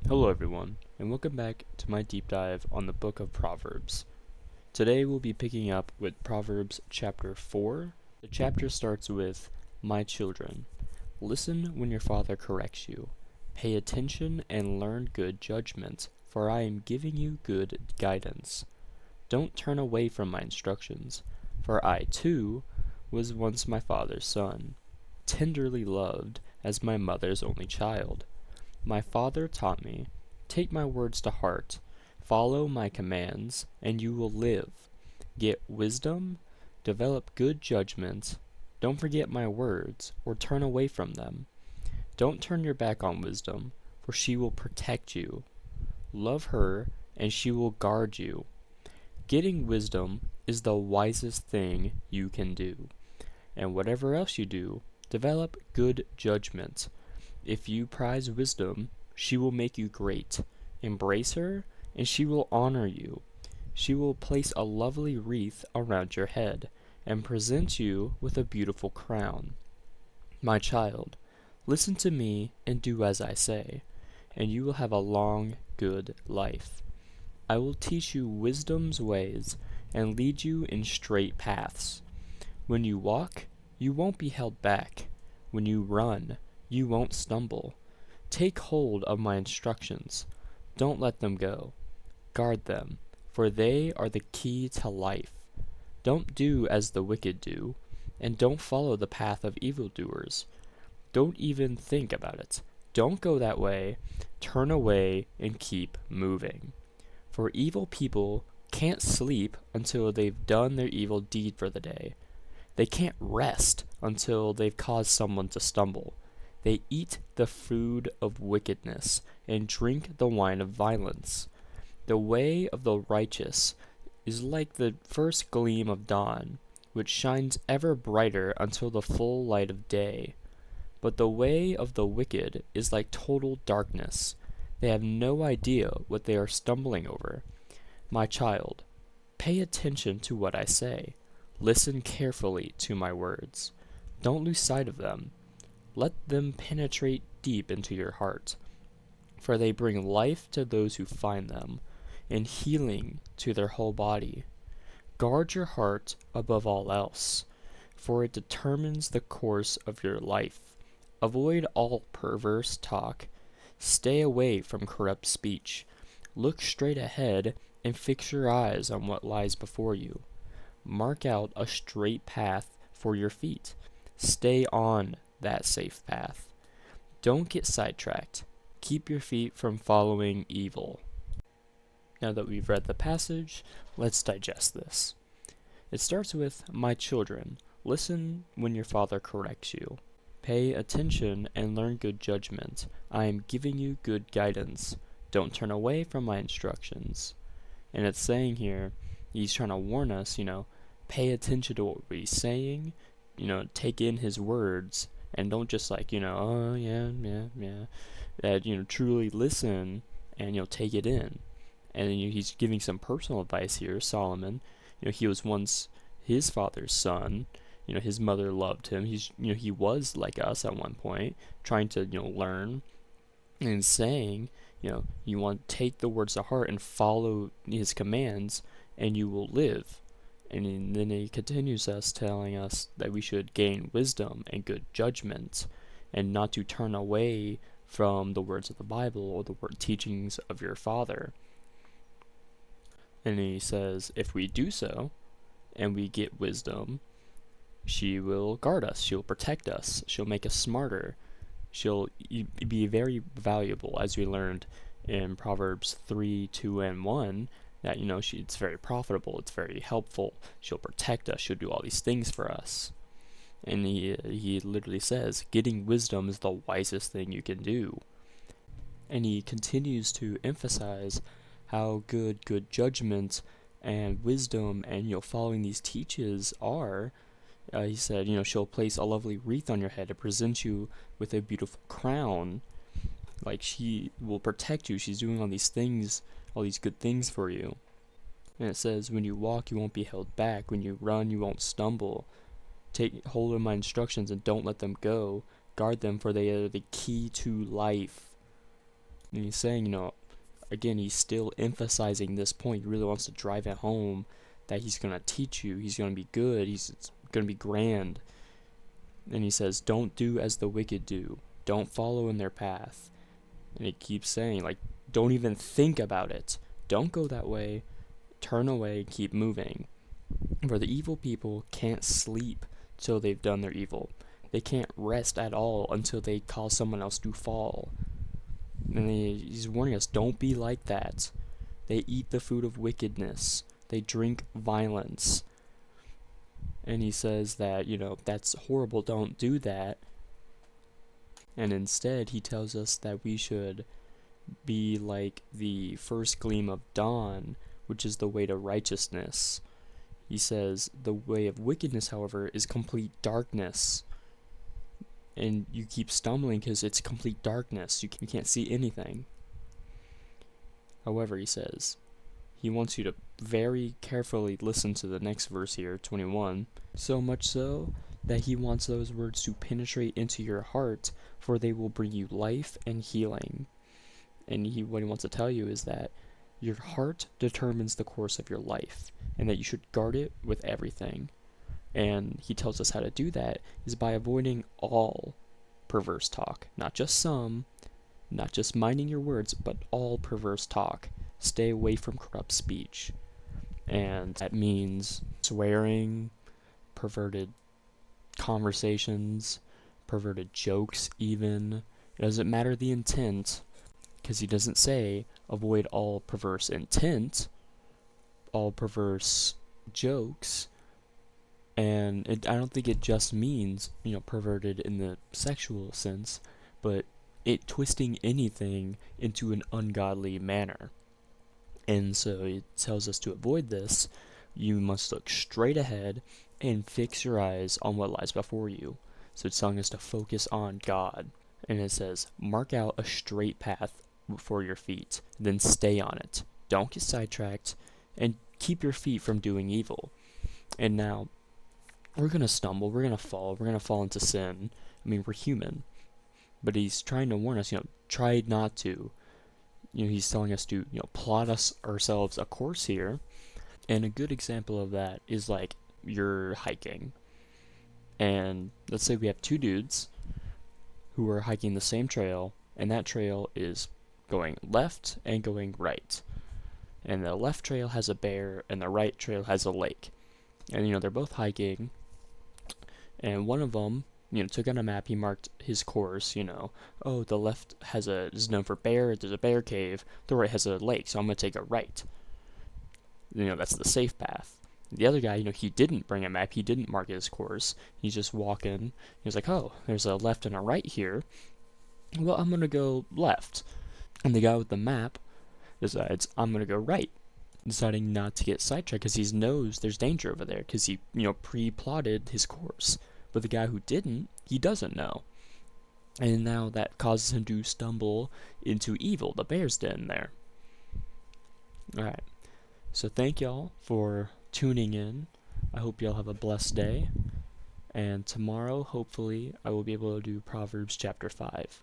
Hello everyone, and welcome back to my deep dive on the book of Proverbs. Today we'll be picking up with Proverbs Chapter 4. The chapter starts with, "My children, listen when your father corrects you. Pay attention and learn good judgment, for I am giving you good guidance. Don't turn away from my instructions, for I too was once my father's son, tenderly loved as my mother's only child. My father taught me, take my words to heart, follow my commands, and you will live. Get wisdom, develop good judgment. Don't forget my words, or turn away from them. Don't turn your back on wisdom, for she will protect you. Love her, and she will guard you. Getting wisdom is the wisest thing you can do. And whatever else you do, develop good judgment. If you prize wisdom, she will make you great. Embrace her, and she will honor you. She will place a lovely wreath around your head, and present you with a beautiful crown. My child, listen to me and do as I say, and you will have a long, good life. I will teach you wisdom's ways, and lead you in straight paths. When you walk, you won't be held back. When you run, you won't stumble. Take hold of my instructions. Don't let them go. Guard them, for they are the key to life. Don't do as the wicked do, and don't follow the path of evildoers. Don't even think about it. Don't go that way. Turn away and keep moving. For evil people can't sleep until they've done their evil deed for the day. They can't rest until they've caused someone to stumble. They eat the food of wickedness and drink the wine of violence. The way of the righteous is like the first gleam of dawn, which shines ever brighter until the full light of day. But the way of the wicked is like total darkness. They have no idea what they are stumbling over. My child, pay attention to what I say. Listen carefully to my words. Don't lose sight of them. Let them penetrate deep into your heart, for they bring life to those who find them, and healing to their whole body. Guard your heart above all else, for it determines the course of your life. Avoid all perverse talk. Stay away from corrupt speech. Look straight ahead and fix your eyes on what lies before you. Mark out a straight path for your feet. Stay on that safe path. Don't get sidetracked. Keep your feet from following evil. Now that we've read the passage, let's digest this. It starts with, "My children, listen when your father corrects you. Pay attention and learn good judgment. I am giving you good guidance. Don't turn away from my instructions." And it's saying here, he's trying to warn us, pay attention to what he's saying, take in his words, and don't just oh, yeah, yeah, yeah. Truly listen and, take it in. And he's giving some personal advice here, Solomon. He was once his father's son. His mother loved him. He was like us at one point, trying to, learn and saying, you want to take the words to heart and follow his commands, and you will live. And then he continues us, telling us that we should gain wisdom and good judgment, and not to turn away from the words of the Bible or the teachings of your father. And he says, if we do so, and we get wisdom, she will guard us, she'll protect us, she'll make us smarter, she'll be very valuable, as we learned in Proverbs 3, 2, and 1, that, it's very profitable, it's very helpful, she'll protect us, she'll do all these things for us. And he literally says, getting wisdom is the wisest thing you can do. And he continues to emphasize how good judgment and wisdom and, following these teaches are. He said, she'll place a lovely wreath on your head to present you with a beautiful crown. Like, she will protect you. She's doing all these things, all these good things for you. And it says, when you walk, you won't be held back. When you run, you won't stumble. Take hold of my instructions and don't let them go. Guard them, for they are the key to life. And he's saying, again, he's still emphasizing this point. He really wants to drive it home that he's going to teach you. He's going to be good. He's going to be grand. And he says, don't do as the wicked do. Don't follow in their path. And he keeps saying, like, don't even think about it. Don't go that way. Turn away, keep moving. For the evil people can't sleep till they've done their evil. They can't rest at all until they cause someone else to fall. And he's warning us, don't be like that. They eat the food of wickedness. They drink violence. And he says that, that's horrible, don't do that. And instead, he tells us that we should be like the first gleam of dawn, which is the way to righteousness. He says the way of wickedness, however, is complete darkness. And you keep stumbling because it's complete darkness. You can't see anything. However, he says, he wants you to very carefully listen to the next verse here, 21. So much so that he wants those words to penetrate into your heart, for they will bring you life and healing. And what he wants to tell you is that your heart determines the course of your life, and that you should guard it with everything. And he tells us how to do that is by avoiding all perverse talk. Not just some, not just minding your words, but all perverse talk. Stay away from corrupt speech. And that means swearing, perverted conversations, perverted jokes even. It doesn't matter the intent, because he doesn't say avoid all perverse intent, all perverse jokes. And I don't think it just means, perverted in the sexual sense, but it twisting anything into an ungodly manner. And so it tells us to avoid this. You must look straight ahead and fix your eyes on what lies before you. So it's telling us to focus on God. And it says, mark out a straight path for your feet, then stay on it. Don't get sidetracked, and keep your feet from doing evil. And now, we're going to stumble, we're going to fall into sin. I mean, we're human. But he's trying to warn us, try not to. He's telling us to, plot ourselves a course here. And a good example of that is like you're hiking. And let's say we have two dudes who are hiking the same trail, and that trail is going left and going right. And the left trail has a bear, and the right trail has a lake. And, they're both hiking. And one of them, took out a map, he marked his course, the left is known for bear, there's a bear cave, the right has a lake, so I'm going to take a right. That's the safe path. The other guy, he didn't bring a map, he didn't mark his course, he's just walking, he's like, oh, there's a left and a right here, well, I'm going to go left. And the guy with the map decides, I'm going to go right, deciding not to get sidetracked because he knows there's danger over there because he, pre-plotted his course. But the guy who didn't, he doesn't know. And now that causes him to stumble into evil, the bear's den there. Alright, so thank y'all for tuning in. I hope y'all have a blessed day. And tomorrow, hopefully, I will be able to do Proverbs Chapter 5.